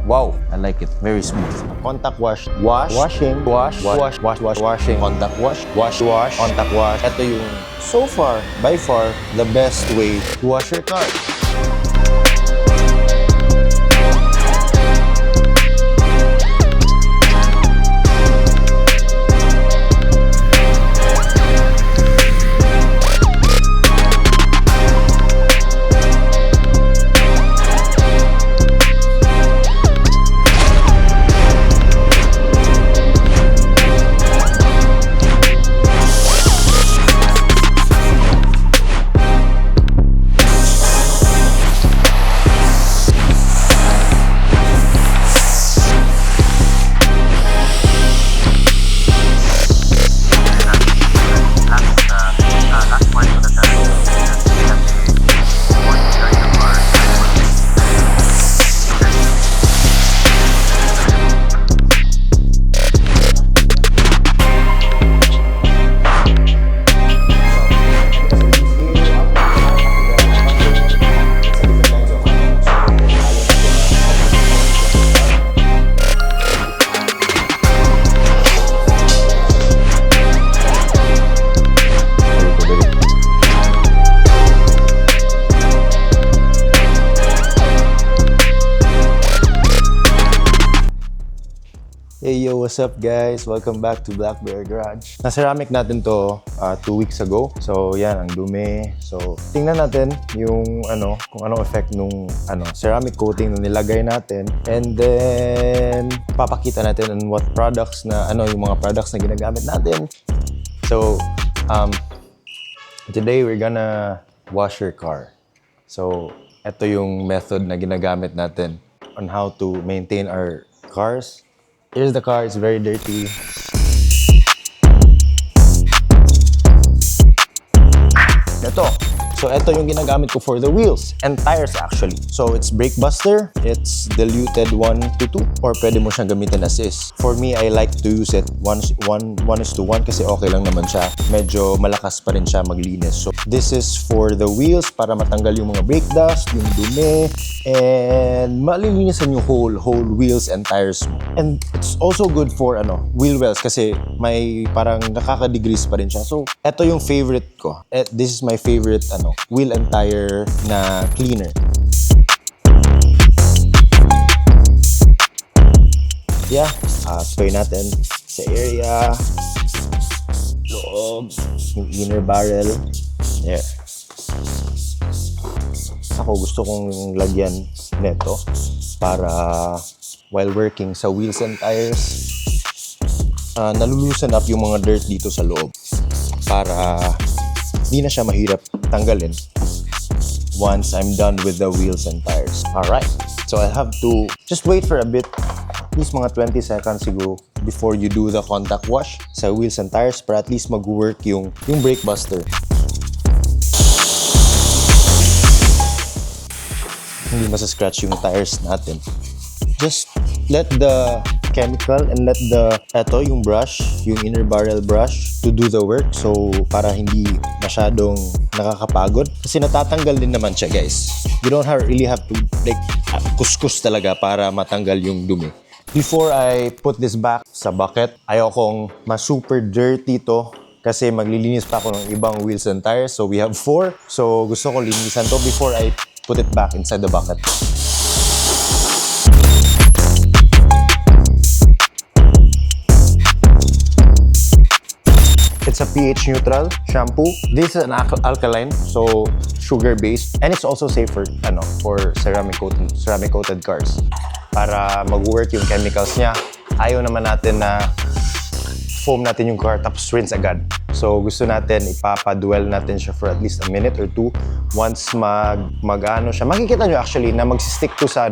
Wow, I like it. Very smooth. Contact wash, washing, washing, contact wash, contact wash. Ito yung so far, by far, the best way to wash your car. Hey yo, what's up guys? Welcome back to Black Bear Garage. Na-ceramic natin to 2 weeks ago. So yan, ang dumi. So tingnan natin yung kung anong effect nung ceramic coating na nilagay natin. And then papakita natin on what products na yung mga products na ginagamit natin. So today we're gonna wash your car. So ito yung method na ginagamit natin on how to maintain our cars. Here's the car, it's very dirty. So ito yung ginagamit ko for the wheels and tires actually. So it's Brake Buster, it's diluted 1:2 or pwede mo siyang gamitin as is. For me, I like to use it 1:1 kasi okay lang naman siya. Medyo malakas pa rin siya maglinis. So this is for the wheels para matanggal yung mga brake dust, yung dumi, and malilinisan yung whole wheels and tires mo. And it's also good for wheel wells kasi may parang nakaka-degrease pa rin siya. So ito yung favorite ko. This is my favorite wheel and tire na cleaner. Yeah, spray natin sa area, loob, yung inner barrel. There. Ako gusto kong lagyan neto para while working sa wheels and tires, nalulusan up yung mga dirt dito sa loob para di na siya mahirap tanggalin once I'm done with the wheels and tires. Alright, so I have to just wait for a bit, at least mga 20 seconds siguro before you do the contact wash sa wheels and tires para at least mag-work yung brake buster. Hindi masa-scratch yung tires natin. Just let the chemical and let yung brush, yung inner barrel brush to do the work. So para hindi masyadong nakakapagod kasi natatanggal din naman siya guys. You don't really have to like kuskus talaga para matanggal yung dumi. Before I put this back sa bucket, ayokong ma-super dirty to kasi maglilinis pa ako ng ibang wheels and tires. So we have 4. So gusto ko linisan to before I put it back inside the bucket. It's a pH neutral shampoo. This is an alkaline, so sugar based, and it's also safe for ceramic coated cars. Para mag-work yung chemicals niya. Ayaw naman natin na foam natin yung car tapos rinse agad. So gusto natin ipapaduel natin siya for at least a minute or 2. Once mag-ano siya, makikita nyo actually na magsistick to sa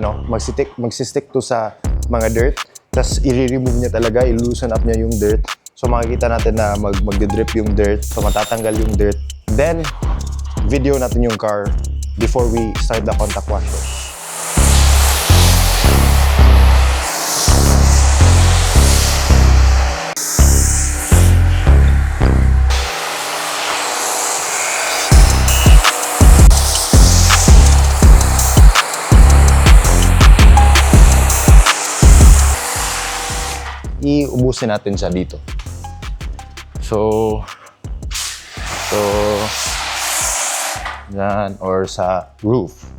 mga dirt. Tapos i-remove niya talaga, i-loosen up niya yung dirt. So makikita natin na magdi-drip yung dirt. So matatanggal yung dirt. Then video natin yung car before we start the contact wash. iubusin natin siya dito. So, yan, or sa roof.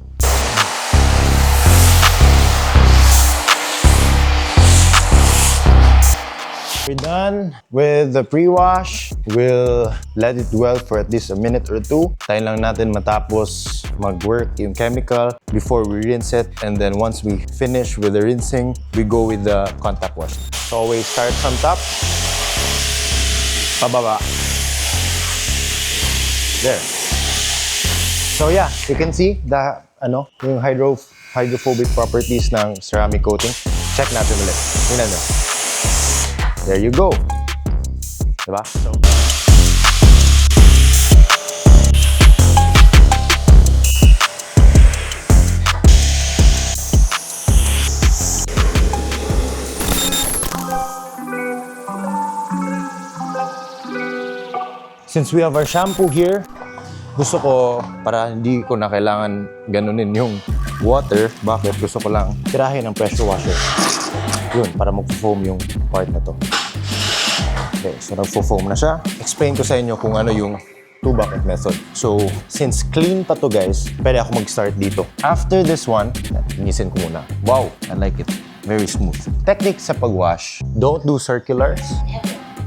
We're done with the pre-wash. We'll let it dwell for at least a minute or two. Tayo lang natin matapos mag-work yung chemical before we rinse it. And then once we finish with the rinsing, we go with the contact wash. So always start from top. Pababa. There. So yeah, you can see the yung hydrophobic properties ng ceramic coating. Check natin ulit. Tingnan nyo. There you go. Diba? So, since we have our shampoo here, gusto ko, para hindi ko na kailangan ganunin yung water bucket, gusto ko lang tirahin ang pressure washer. Yun, para mag-foam yung part na to. Okay, so nag-foam na siya. Explain ko sa inyo kung ano yung 2-bucket method. So, since clean pa to guys, pwede ako mag-start dito. After this one, linisin ko muna. Wow, I like it. Very smooth. Technique sa pag-wash, don't do circulars.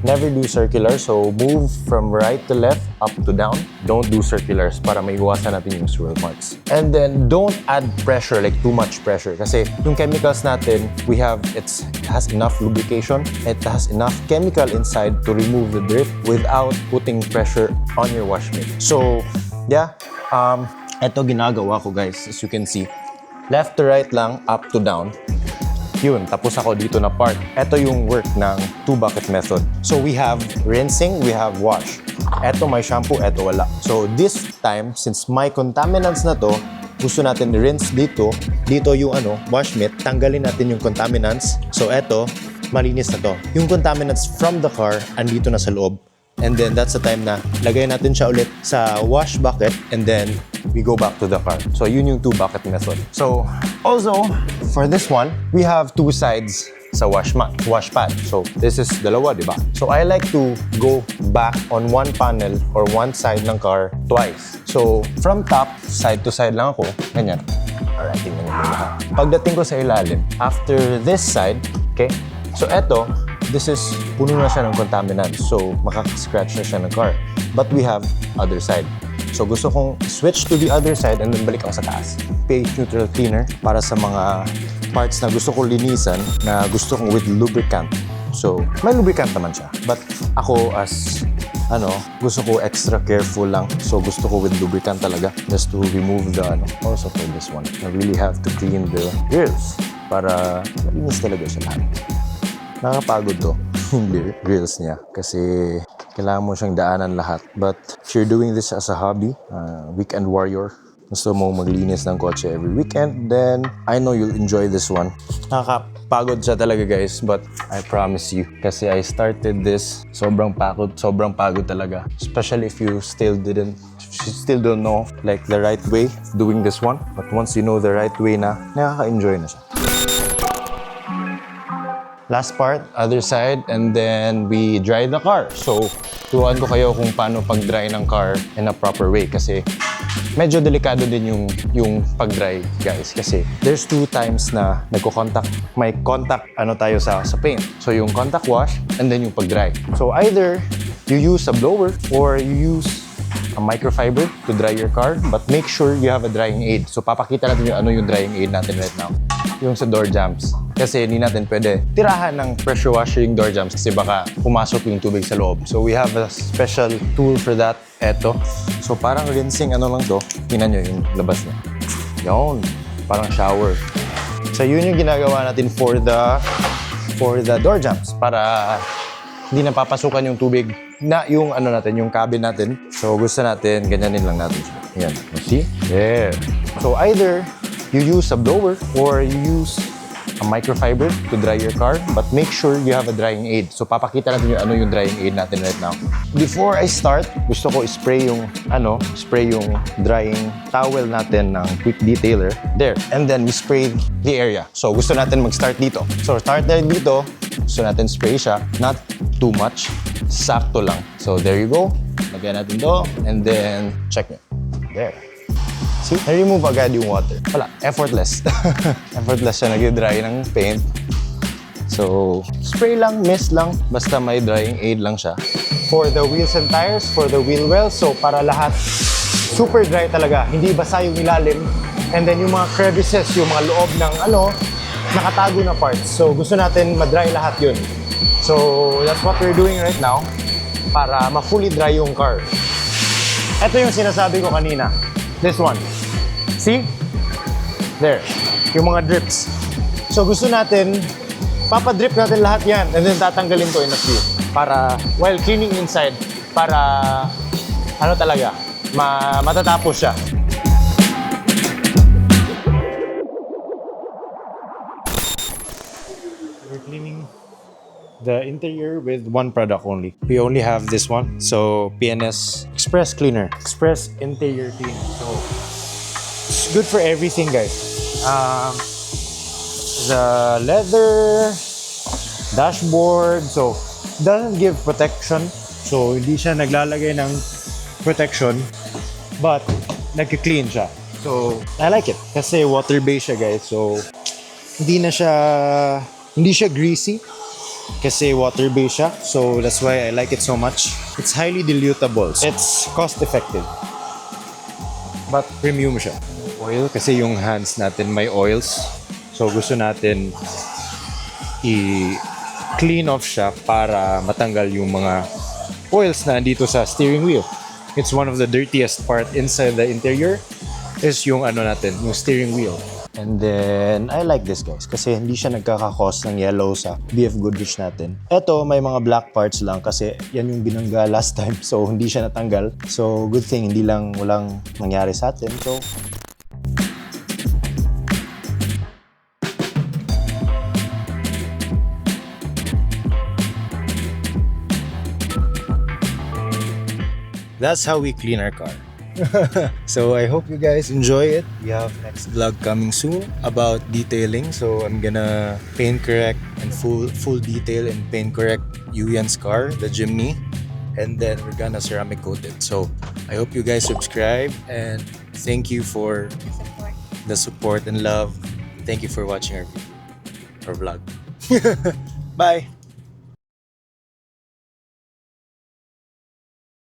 Never do circular, so move from right to left, up to down. Don't do circulars para maiwasan natin yung swirl marks. And then don't add pressure, like too much pressure. Kasi yung chemicals natin, it has enough lubrication, it has enough chemical inside to remove the dirt without putting pressure on your wash mitt. So yeah, ito ginagawa ko guys, as you can see. Left to right lang, up to down. Yun, tapos ako dito na part. Ito yung work ng 2-bucket method. So we have rinsing, we have wash. Ito may shampoo, ito wala. So this time, since may contaminants na to, gusto natin rinse dito. Dito yung wash mitt, tanggalin natin yung contaminants. So ito, malinis na to. Yung contaminants from the car, andito na sa loob. And then that's the time na lagay natin siya ulit sa wash bucket and then we go back to the car. So yun yung 2-bucket method. So also for this one, we have 2 sides sa wash pad. So this is dalawa, di ba? So I like to go back on one panel or one side ng car twice. So from top, side to side lang ako, ganyan. Alright, tingnan nyo lahat. Pagdating ko sa ilalim, after this side, okay? So eto, this is puno na siya ng contaminants. So makaka-scratch na siya ng car. But we have other side. So gusto kong switch to the other side and then balik ako sa taas. pH neutral cleaner para sa mga parts na gusto kong linisan na gusto kong with lubricant. So may lubricant naman siya. But ako as gusto ko extra careful lang. So gusto ko with lubricant talaga just to remove the Also for this one, I really have to clean the grills para malinis talaga siya lahat. Nakakapagod to, yung grills niya. Kasi kailangan mo siyang daanan lahat. But if you're doing this as a hobby, weekend warrior, gusto mo maglinis ng kotse every weekend, then I know you'll enjoy this one. Nakakapagod siya talaga guys, but I promise you. Kasi I started this, sobrang pagod talaga. Especially if you still don't know like the right way of doing this one. But once you know the right way na, nakaka-enjoy na siya. Last part, other side, and then we dry the car. So, turuan ko kayo kung paano pag-dry ng car in a proper way kasi medyo delikado din yung pag-dry, guys. Kasi there's 2 times na may contact tayo sa paint. So, yung contact wash and then yung pag-dry. So, either you use a blower or you use a microfiber to dry your car, but make sure you have a drying aid. So, papakita natin yung drying aid natin right now. Yung sa door jambs. Kasi hindi natin pwede tirahan ng pressure washer yung door jambs kasi baka pumasok yung tubig sa loob. So we have a special tool for that. Eto. So parang rinsing lang to. Tingnan nyo yung labas niya. Yun. Parang shower. So yun yung ginagawa natin for the door jambs para hindi napapasukan yung tubig na yung yung cabin natin. So gusto natin, ganyanin lang natin siya. Ayan. See? There. So either you use a blower or you use a microfiber to dry your car, but make sure you have a drying aid. So papakita natin yung drying aid natin right now. Before I start, gusto ko spray yung drying towel natin ng quick detailer. There. And then we spray the area. So gusto natin mag-start dito. So start na dito, Gusto natin spray siya, not too much, sakto lang. So there you go. Lagyan natin to, and then check nyo. There. See, na-remove agad yung water. Wala, effortless. Effortless siya nag-dry ng paint. So, spray lang, mist lang, basta may drying aid lang siya. For the wheels and tires, for the wheel wells, so para lahat super dry talaga, hindi basa yung ilalim. And then yung mga crevices, yung mga loob ng nakatago na parts. So gusto natin ma-dry lahat yun. So that's what we're doing right now para ma-fully dry yung car. Ito yung sinasabi ko kanina. This one. See? There. Yung mga drips. So gusto natin, papadrip natin lahat yan and then tatanggalin to in a few. Para, while cleaning inside, para, talaga, matatapos siya. We're cleaning the interior with one product only. We only have this one. So, P&S Express Cleaner. Express Interior Cleaner. So, it's good for everything, guys. The leather, dashboard, so, doesn't give protection. So, hindi siya naglalagay ng protection, but nagki-clean siya. So, I like it. Kasi water-based siya, guys. So, hindi siya greasy. Kasi water-based siya. So, that's why I like it so much. It's highly dilutable. It's cost-effective. But premium siya. Oil, kasi yung hands natin may oils. So, gusto natin i-clean off siya para matanggal yung mga oils na dito sa steering wheel. It's one of the dirtiest part inside the interior is yung yung steering wheel. And then, I like this, guys, kasi hindi siya nagkaka-cause ng yellow sa BF Goodrich natin. Ito, may mga black parts lang kasi yan yung binangga last time. So, hindi siya natanggal. So, good thing, walang nangyari sa atin. So, that's how we clean our car. So I hope you guys enjoy it. We have next vlog coming soon about detailing. So I'm gonna paint correct and full detail and paint correct Gyeon's car, the Jimny, and then we're gonna ceramic coat it. So I hope you guys subscribe and thank you for the support and love. Thank you for watching our video or vlog. Bye.